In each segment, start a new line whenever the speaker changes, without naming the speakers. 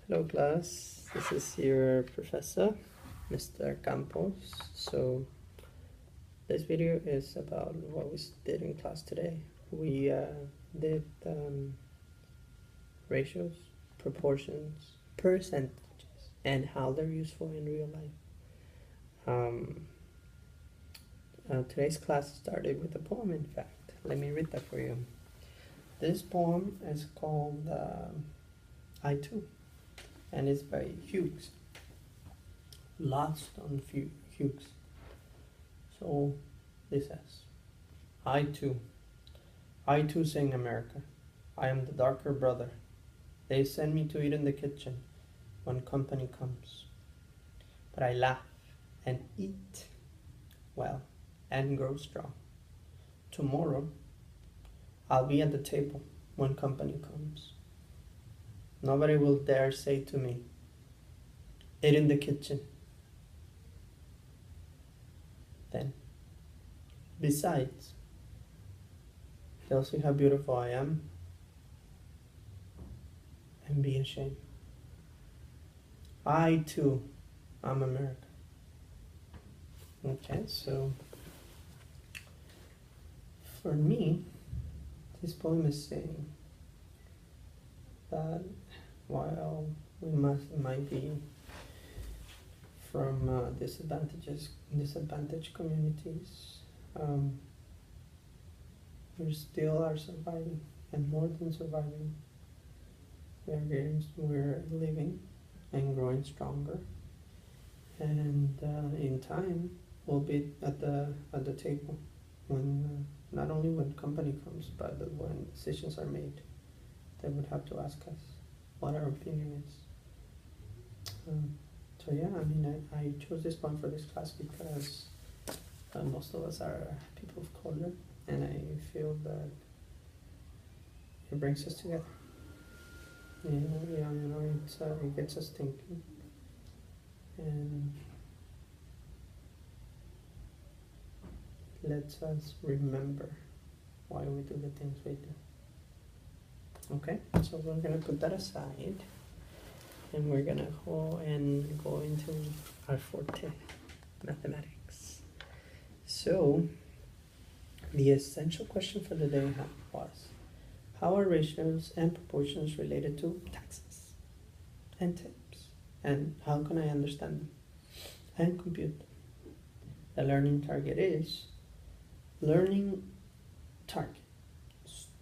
Hello class, this is your professor, Mr. Campos. So this video is about what we did in class today. We did ratios, proportions, percentages, and how they're useful in real life. Today's class started with a poem, in fact. Let me read that for you. This poem is called I Too, and it's by Hughes. Lost on Hughes. So this says, I too sing America. I am the darker brother. They send me to eat in the kitchen when company comes. But I laugh and eat well and grow strong. Tomorrow I'll be at the table when company comes. Nobody will dare say to me, eat in the kitchen. Then, besides, they'll see how beautiful I am and be ashamed. I too am America. Okay, so for me, this poem is saying that while we might be from disadvantaged communities, we still are surviving, and more than surviving, we're living and growing stronger, and in time we'll be at the table when not only when company comes, but when decisions are made. They would have to ask us what our opinion is. So yeah, I mean, I chose this poem for this class because most of us are people of color, and I feel that it brings us together. It gets us thinking, and lets us remember why we do the things we do. Okay, so we're gonna put that aside, and we're gonna go into our forte, mathematics. So the essential question for the day was, how are ratios and proportions related to taxes and tips, and how can I understand them and compute them? The learning target is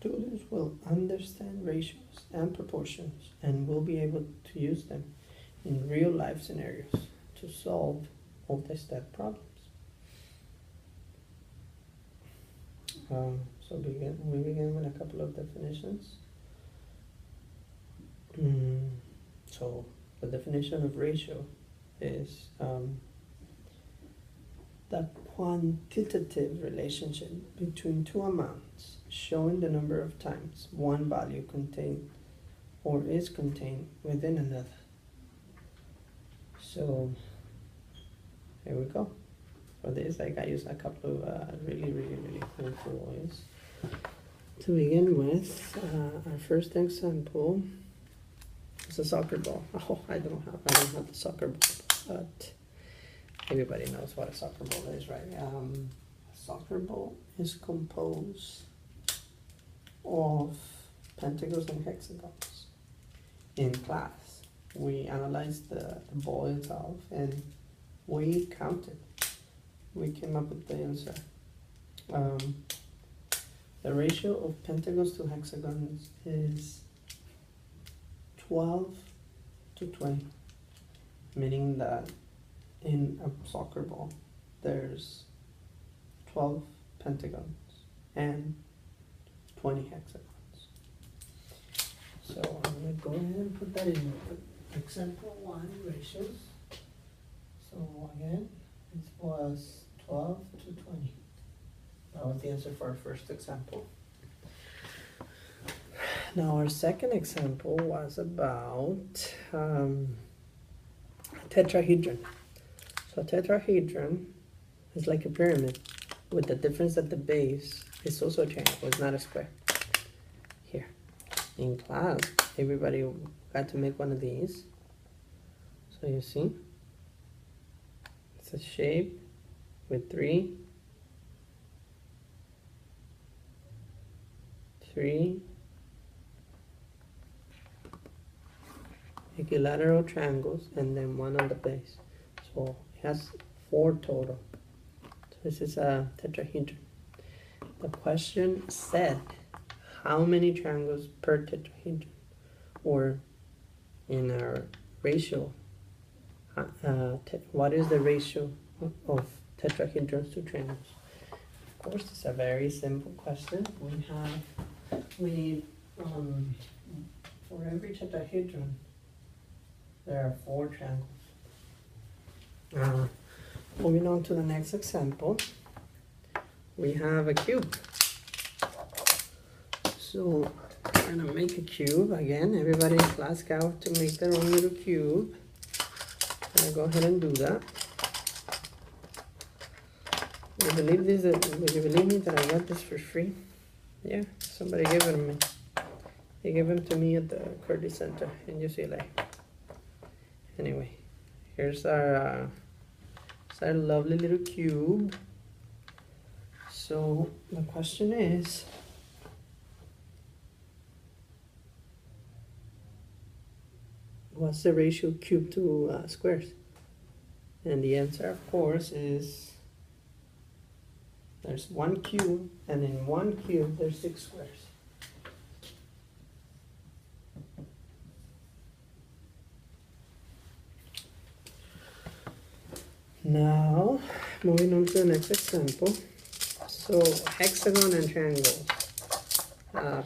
students will understand ratios and proportions and will be able to use them in real life scenarios to solve multi-step problems. So we begin with a couple of definitions. So the definition of ratio is the quantitative relationship between two amounts showing the number of times one value contained or is contained within another. So here we go. For this, I used a couple of really cool ways. To begin with, our first example is a soccer ball. Oh, I don't have the soccer ball, but everybody knows what a soccer ball is, right? A soccer ball is composed of pentagons and hexagons. In class, we analyzed the ball itself and we counted. We came up with the answer. The ratio of pentagons to hexagons is 12 to 20, meaning that in a soccer ball there's 12 pentagons and 20 hexagons. So I'm going to go ahead and put that in example 1, ratios. So again, it was 12 to 20. That was the answer for our first example. Now our second example was about a tetrahedron. So a tetrahedron is like a pyramid, with the difference that the base is also a triangle, it's not a square. Here, in class, everybody got to make one of these. So you see, it's a shape with three equilateral triangles and then one on the base. So it has 4 total. So this is a tetrahedron. The question said, how many triangles per tetrahedron? Or in our ratio, what is the ratio of tetrahedrons to triangles? Of course, it's a very simple question. We need, for every tetrahedron, there are 4 triangles. Moving on to the next example, we have a cube. So we're gonna make a cube again. Everybody in class got to make their own little cube. I'm gonna go ahead and do that. Will you believe me that I got this for free? Yeah, somebody gave it to me. They gave them to me at the Curtis Center in UCLA. Anyway, here's our lovely little cube. So the question is, what's the ratio cube to squares? And the answer, of course, is there's 1 cube, and in 1 cube there's 6 squares. Now, moving on to the next example. So, hexagon and triangle.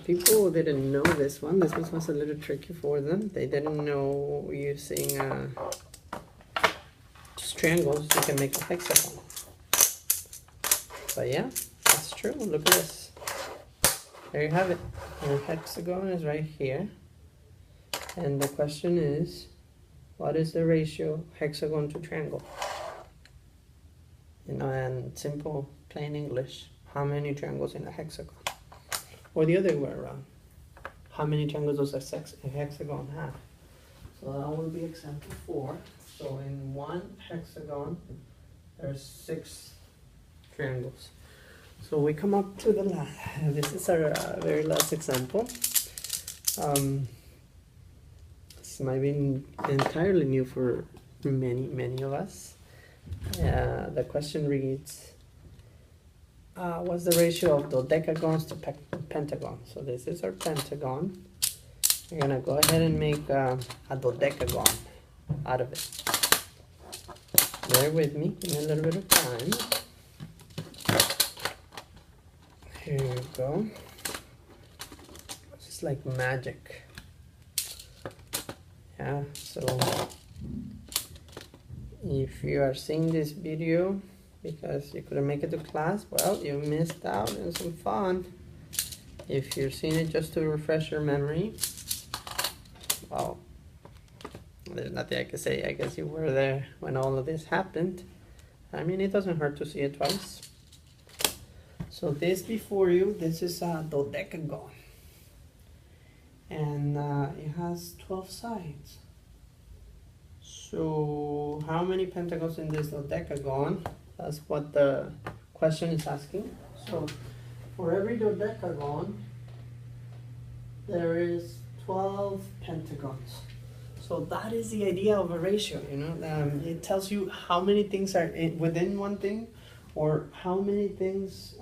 People didn't know this one. This one was a little tricky for them. They didn't know using just triangles you can make a hexagon. But yeah, that's true. Look at this. There you have it. Your hexagon is right here. And the question is, what is the ratio hexagon to triangle? You know, and simple, plain English, how many triangles in a hexagon? Or the other way around, how many triangles does a hexagon have? So that will be example 4. So in 1 hexagon, there's 6 triangles. So we come up to the last, this is our very last example. This might be entirely new for many of us. The question reads, what's the ratio of dodecagons to pentagons? So this is our pentagon. We're gonna go ahead and make a dodecagon out of it. Bear with me, give me a little bit of time. Here we go. It's like magic. Yeah, so if you are seeing this video because you couldn't make it to class, well, you missed out on some fun. If you're seeing it just to refresh your memory, well, there's nothing I can say. I guess you were there when all of this happened. I mean, it doesn't hurt to see it twice. So this before you, this is a dodecagon. And it has 12 sides. So how many pentagons in this dodecagon? That's what the question is asking. So for every dodecagon, there is 12 pentagons. So that is the idea of a ratio, you know. It tells you how many things are within one thing, or how many things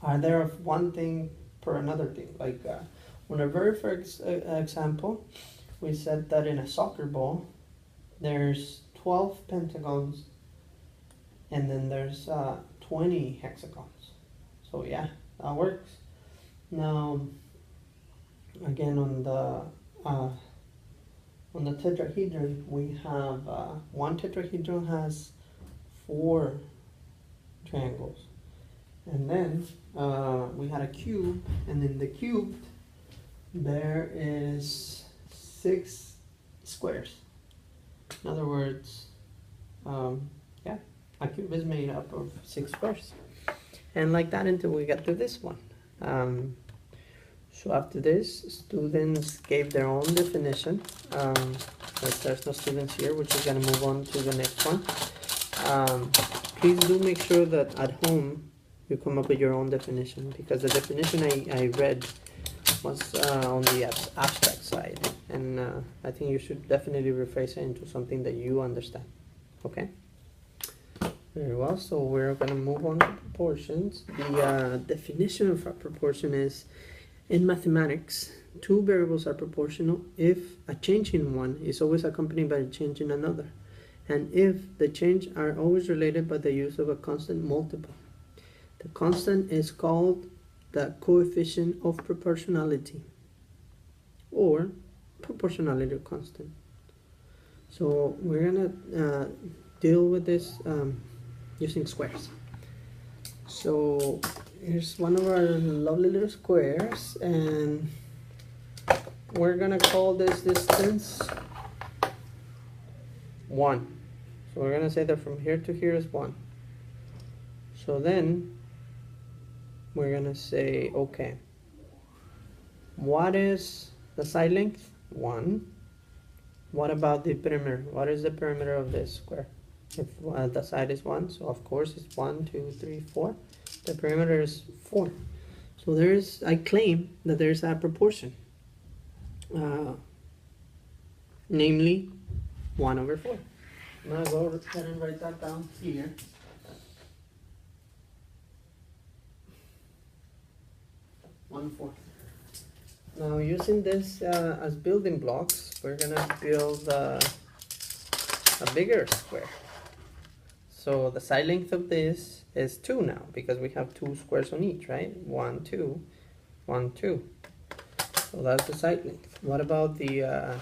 are there of one thing per another thing. Like on a very first example, we said that in a soccer ball, there's 12 pentagons, and then there's 20 hexagons. So yeah, that works. Now, again on the tetrahedron, we have one tetrahedron has 4 triangles, and then we had a cube, and in the cube there is 6 squares. In other words, yeah, a cube is made up of 6 squares, and like that until we get to this one. So after this, students gave their own definition. As there's no students here, we're just gonna move on to the next one. Please do make sure that at home you come up with your own definition, because the definition I read was on the abstract side, and I think you should definitely rephrase it into something that you understand. Okay? Very well, so we're gonna move on to proportions. The definition of a proportion is, in mathematics, two variables are proportional if a change in one is always accompanied by a change in another, and if the change are always related by the use of a constant multiple. The constant is called the coefficient of proportionality, or proportionality constant. So we're gonna deal with this using squares. So here's one of our lovely little squares, and we're gonna call this distance 1. So we're gonna say that from here to here is 1. So then we're gonna say, okay, what is the side length? 1. What about the perimeter? What is the perimeter of this square? If the side is 1, so of course it's 1, 2, 3, 4. The perimeter is 4. So I claim that there's a proportion, namely 1/4. I'm gonna go ahead and write that down here. One-fourth. Now, using this as building blocks, we're gonna build a bigger square. So the side length of this is 2 now, because we have 2 squares on each, right? 1, 2, 1, 2. So that's the side length. What about the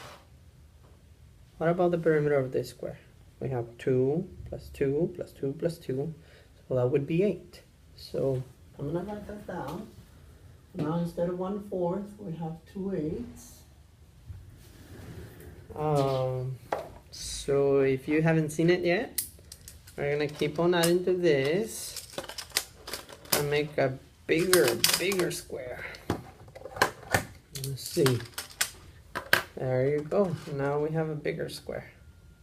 perimeter of this square? We have 2 plus 2 plus 2 plus 2, so that would be 8. So I'm gonna write that down. Now instead of 1/4, we have 2/8. So if you haven't seen it yet, we're gonna keep on adding to this and make a bigger square. Let's see. There you go. Now we have a bigger square.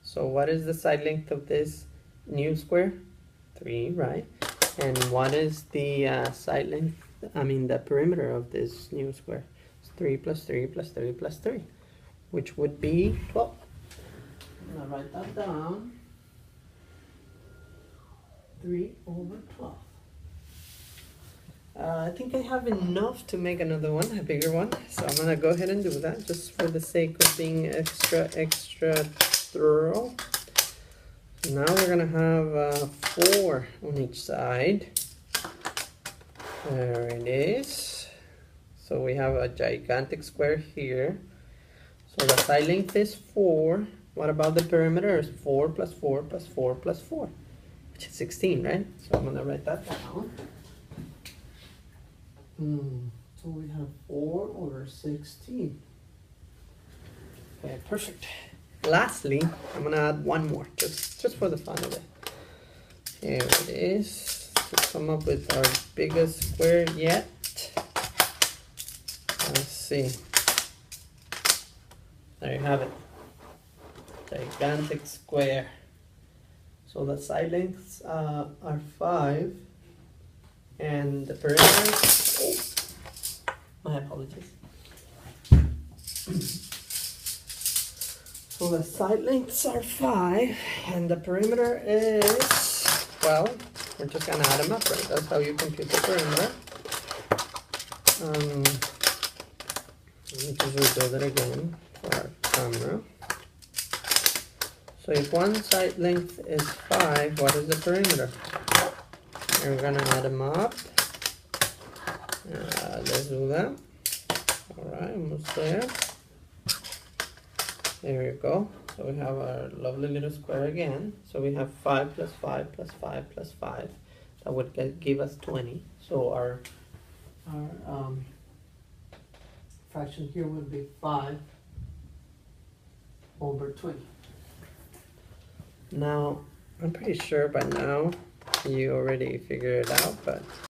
So what is the side length of this new square? 3, right? And what is the side length? The perimeter of this new square? It's 3 plus 3 plus 3 plus 3, which would be 12. I'm gonna write that down. 3/12. I think I have enough to make another one, a bigger one. So I'm gonna go ahead and do that, just for the sake of being extra thorough. Now we're gonna have 4 on each side. There it is. So we have a gigantic square here. So the side length is 4. What about the perimeter? Is 4 plus 4 plus 4 plus 4, which is 16, right? So I'm gonna write that down. So we have 4/16. Okay, perfect. Lastly, I'm gonna add one more, just for the fun of it. Here it is. To come up with our biggest square yet. Let's see. There you have it. Gigantic square. So the side lengths are 5, and the perimeter. Oh, my apologies. So the side lengths are 5, and the perimeter is, well, we're just gonna add them up, right? That's how you compute the perimeter. Let me just rebuild it again for our camera. So if one side length is 5, what is the perimeter? And we're gonna add them up. Let's do that. Alright, almost there. There we go. So we have our lovely little square again. So we have 5 plus 5 plus 5 plus 5. That would give us 20. So our fraction here would be 5/20. Now, I'm pretty sure by now you already figured it out, but